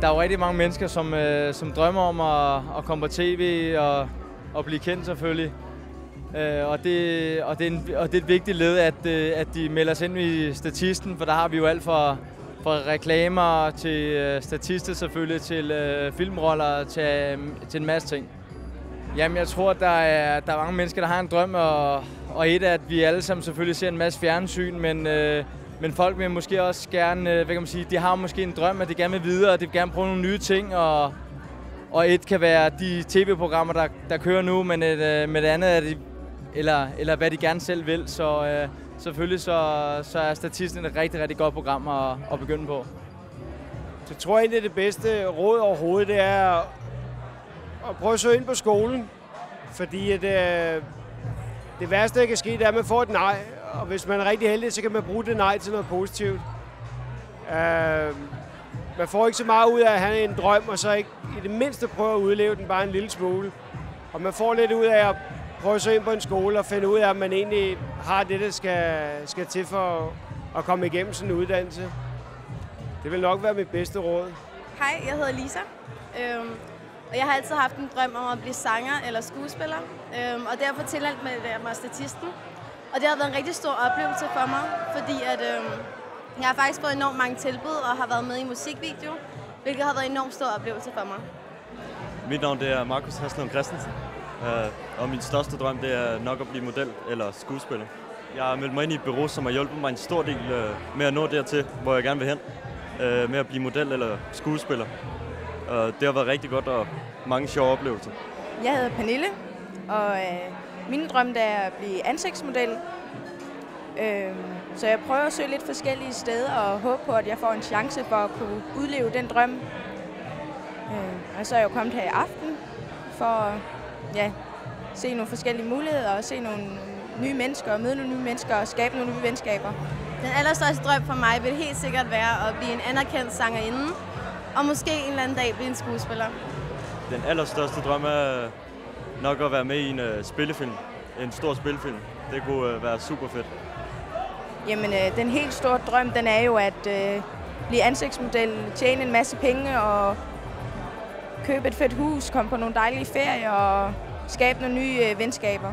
der er jo rigtig mange mennesker, som drømmer om at komme på tv og blive kendt selvfølgelig. Og det er et vigtigt led, at de melder sig ind i Statisten, for der har vi jo alt fra reklamer til statister selvfølgelig, til filmroller, til en masse ting. Jamen, jeg tror, at der er mange mennesker, der har en drøm, og et af, at vi alle sammen selvfølgelig ser en masse fjernsyn, men folk vil måske også gerne, hvad kan man sige, de har måske en drøm, at de gerne vil videre, og de vil gerne prøve nogle nye ting, og et kan være de tv-programmer, der kører nu, men med det andet er det, eller hvad de gerne selv vil, så selvfølgelig så er Statisten et rigtig, rigtig godt program at begynde på. Så tror jeg egentlig, det bedste råd overhovedet, det er at prøve at søge ind på skolen, fordi det værste, der kan ske, det er, at man får et nej, og hvis man er rigtig heldig, så kan man bruge det nej til noget positivt. Man får ikke så meget ud af at have en drøm, og så ikke i det mindste prøve at udleve den bare en lille smule. Og man får lidt ud af at prøve at søge ind på en skole og finde ud af, at man egentlig har det, der skal til for at komme igennem sådan en uddannelse. Det vil nok være mit bedste råd. Hej, jeg hedder Lisa. Og jeg har altid haft en drøm om at blive sanger eller skuespiller. Og derfor tilmeldt mig Statisten. Og det har været en rigtig stor oplevelse for mig, fordi at, jeg har faktisk fået enormt mange tilbud og har været med i musikvideo, hvilket har været en enormt stor oplevelse for mig. Mit navn det er Markus Haslund Christensen, og min største drøm det er nok at blive model eller skuespiller. Jeg har meldt mig ind i et bureau, som har hjulpet mig en stor del med at nå dertil, hvor jeg gerne vil hen, med at blive model eller skuespiller. Det har været rigtig godt og mange sjove oplevelser. Jeg hedder Pernille, og min drøm er at blive ansigtsmodel. Så jeg prøver at søge lidt forskellige steder og håber på, at jeg får en chance for at kunne udleve den drøm. Og så er jeg jo kommet her i aften for at se nogle forskellige muligheder og se nogle nye mennesker og møde nogle nye mennesker og skabe nogle nye venskaber. Den allerstørste drøm for mig vil helt sikkert være at blive en anerkendt sangerinde og måske en eller anden dag blive en skuespiller. Den allerstørste drøm er nok at være med i en spillefilm. En stor spillefilm. Det kunne være super fedt. Jamen, den helt store drøm, den er jo at blive ansigtsmodel, tjene en masse penge og købe et fedt hus, komme på nogle dejlige ferier og skabe nogle nye venskaber.